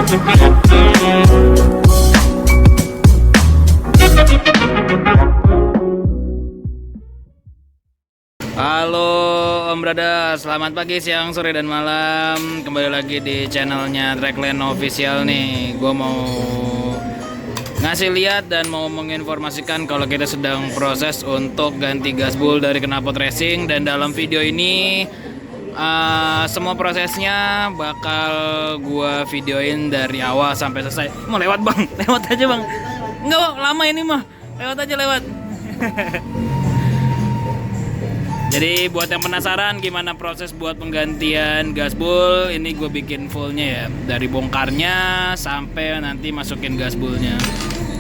Halo Om Brada, selamat pagi, siang, sore, dan malam. Kembali lagi di channelnya Trackland Official nih. Gue mau ngasih lihat dan mau menginformasikan kalau kita sedang proses untuk ganti gasbul dari knalpot racing. Dan dalam video ini semua prosesnya bakal gue videoin dari awal sampai selesai. Mau lewat bang, lewat aja bang. Enggak bang, lama ini mah. Lewat aja lewat. Jadi buat yang penasaran gimana proses buat penggantian gasbul, ini gue bikin fullnya ya, dari bongkarnya sampai nanti masukin gasbulnya.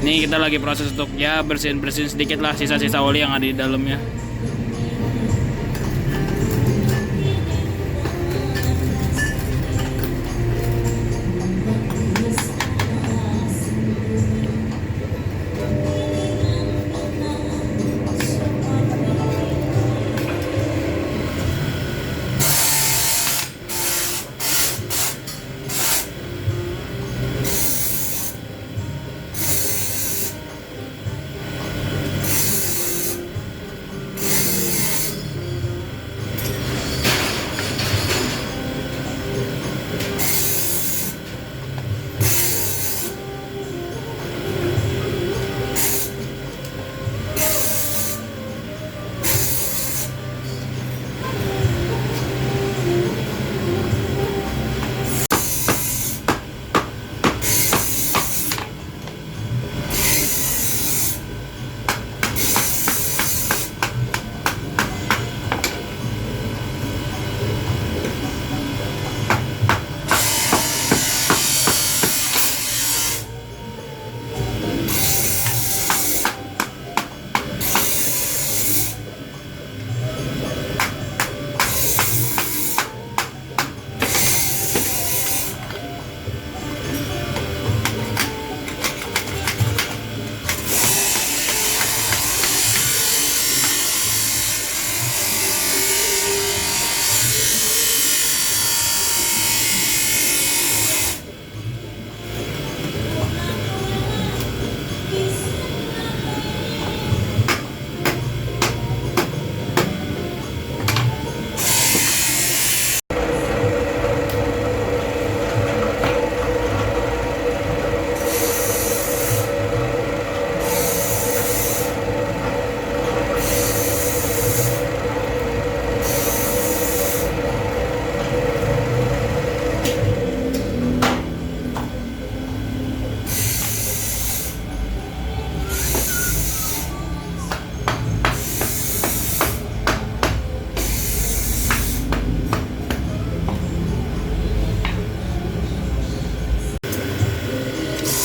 Ini kita lagi proses untuk ya bersihin sedikit lah sisa-sisa oli yang ada di dalamnya.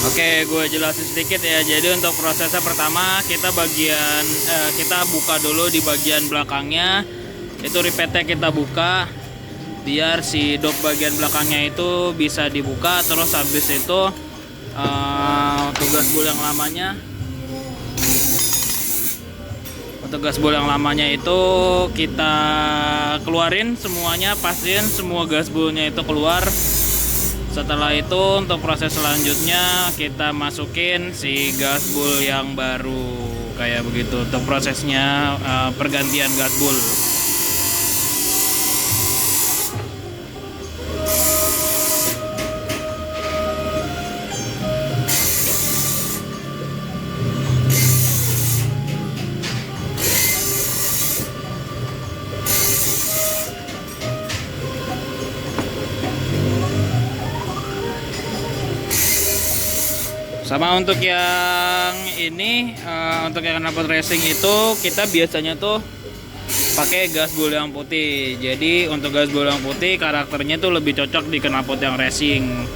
Oke, gue jelasin sedikit ya. Jadi untuk prosesnya pertama kita buka dulu di bagian belakangnya. Itu ripetnya kita buka biar si dop bagian belakangnya itu bisa dibuka. Terus habis itu untuk gasbul yang lamanya itu kita keluarin semuanya, pastiin semua gasbulnya itu keluar. Setelah itu untuk proses selanjutnya kita masukin si gasbul yang baru kayak begitu untuk prosesnya pergantian gasbul. Sama untuk yang ini, untuk yang knalpot racing itu kita biasanya tuh pakai gasbul yang putih. Jadi untuk gasbul yang putih karakternya tuh lebih cocok di knalpot yang racing.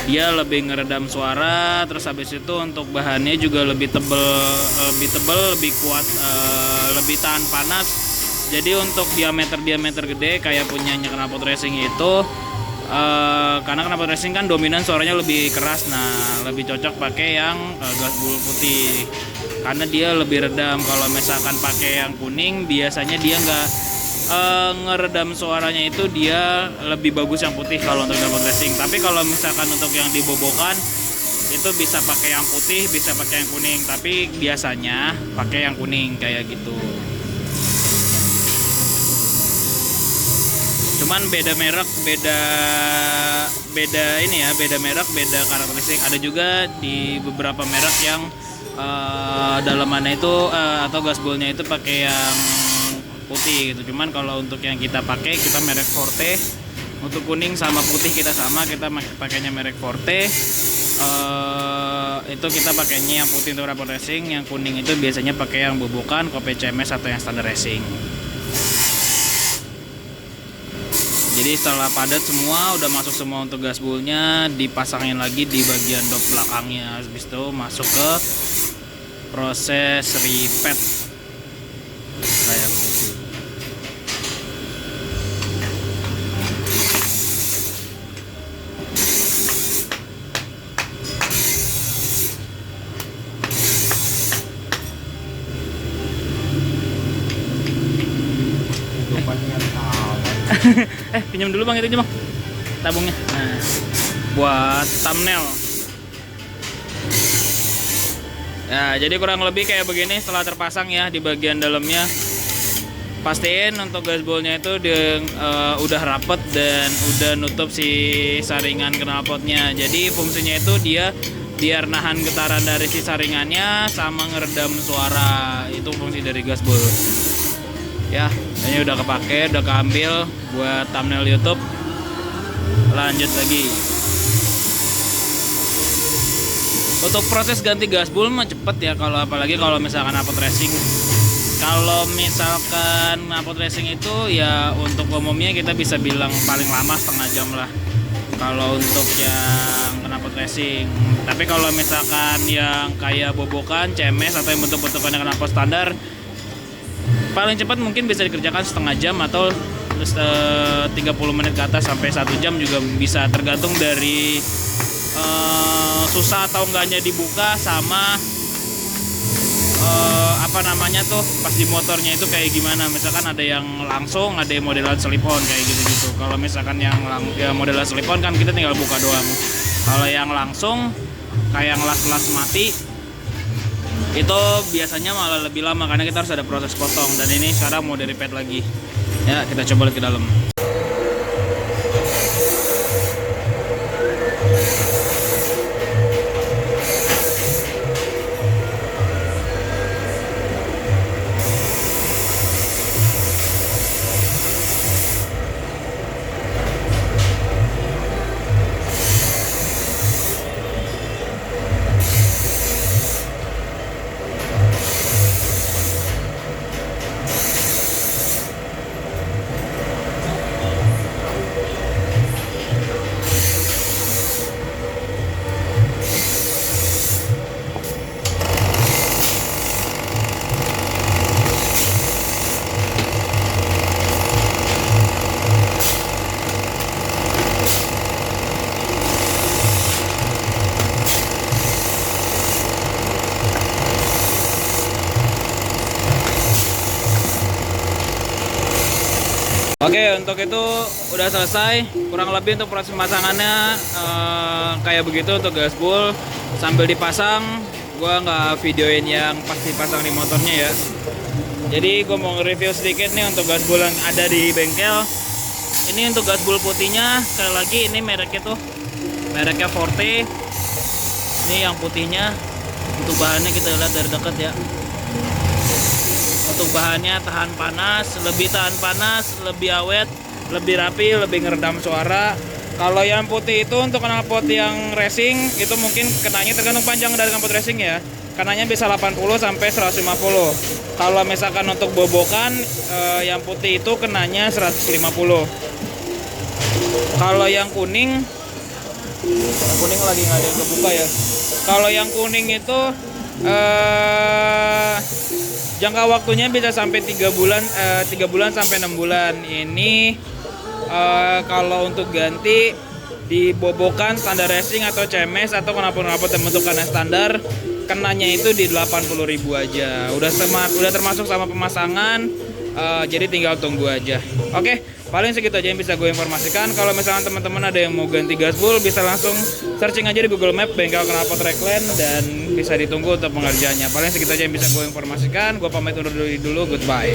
Dia lebih ngeredam suara, terus habis itu untuk bahannya juga lebih tebel, lebih kuat, lebih tahan panas. Jadi untuk diameter gede kayak punyanya knalpot racing itu, karena knalpot racing kan dominan suaranya lebih keras, nah lebih cocok pakai yang gasbul putih karena dia lebih redam. Kalau misalkan pakai yang kuning biasanya dia nggak ngeredam suaranya itu dia lebih bagus yang putih kalau untuk knalpot racing. Tapi kalau misalkan untuk yang dibobokan itu bisa pakai yang putih, bisa pakai yang kuning. Tapi biasanya pakai yang kuning kayak gitu. Cuman beda merek, beda ini ya, beda merek, beda karakteristik. Ada juga di beberapa merek yang dalamannya itu atau gasbolnya itu pakai yang putih gitu. Cuman kalau untuk yang kita pakai, kita merek Forte. Untuk kuning sama putih kita sama, kita pakainya merek Forte. Itu kita pakainya yang putih untuk knalpot racing, yang kuning itu biasanya pakai yang bobokan, Kope CMS atau yang standar racing. Jadi setelah padat semua, udah masuk semua untuk gasbolnya, dipasangin lagi di bagian dop belakangnya. Habis itu masuk ke proses repeat kayak begitu. Pinjam dulu bang, itu aja bang tabungnya. Nah, buat thumbnail ya, jadi kurang lebih kayak begini setelah terpasang ya. Di bagian dalamnya pastiin untuk gasbolnya itu udah rapet dan udah nutup si saringan knalpotnya. Jadi fungsinya itu dia biar nahan getaran dari si saringannya sama ngeredam suara. Itu fungsi dari gasbol ya. Ini udah kepake, udah keambil buat thumbnail YouTube. Lanjut lagi. Untuk proses ganti gasbol mah cepet ya, kalau apalagi kalau misalkan knalpot racing. Kalau misalkan knalpot racing itu ya untuk umumnya kita bisa bilang paling lama setengah jam lah kalau untuk yang knalpot racing. Tapi kalau misalkan yang kayak bobokan, CMS atau yang bentuk-bentukannya knalpot standar, paling cepat mungkin bisa dikerjakan setengah jam atau 30 menit ke atas sampai 1 jam juga bisa, tergantung dari susah atau enggaknya dibuka sama apa namanya tuh pas di motornya itu kayak gimana. Misalkan ada yang langsung, ada yang modelan slip on kayak gitu-gitu. Kalau misalkan yang modelan slip on kan kita tinggal buka doang. Kalau yang langsung kayak yang las-las mati itu biasanya malah lebih lama karena kita harus ada proses potong. Dan ini sekarang mau di repeat lagi ya, kita coba lihat ke dalam. Oke, untuk itu udah selesai. Kurang lebih untuk proses pemasangannya kayak begitu untuk gasbol. Sambil dipasang, gua nggak videoin yang pas dipasang di motornya ya. Jadi gua mau nge-review sedikit nih untuk gasbol yang ada di bengkel. Ini untuk gasbol putihnya, sekali lagi ini mereknya tuh mereknya Forte. Ini yang putihnya. Untuk bahannya kita lihat dari dekat ya. Untuk bahannya tahan panas, lebih tahan panas, lebih awet, lebih rapi, lebih ngeredam suara. Kalau yang putih itu untuk knalpot yang racing itu mungkin kenanya tergantung panjang dari knalpot racing ya. Kenanya bisa 80 sampai 150. Kalau misalkan untuk bobokan yang putih itu kenanya 150. Kalau yang kuning lagi nggak ada yang kebuka ya. Kalau yang kuning itu jangka waktunya bisa sampai 3 bulan sampai 6 bulan. Ini kalau untuk ganti di bobokan standar racing atau CMS atau knalpot yang bentukannya standar, kenanya itu di 80.000 aja. Udah termasuk sama pemasangan, Jadi tinggal tunggu aja. Oke, paling segitu aja yang bisa gue informasikan. Kalau misalnya teman-teman ada yang mau ganti gasbul, bisa langsung searching aja di Google Map bengkel knalpot Raglan dan bisa ditunggu untuk pengerjaannya. Paling segitu aja yang bisa gue informasikan. Gue pamit undur diri dulu. Goodbye.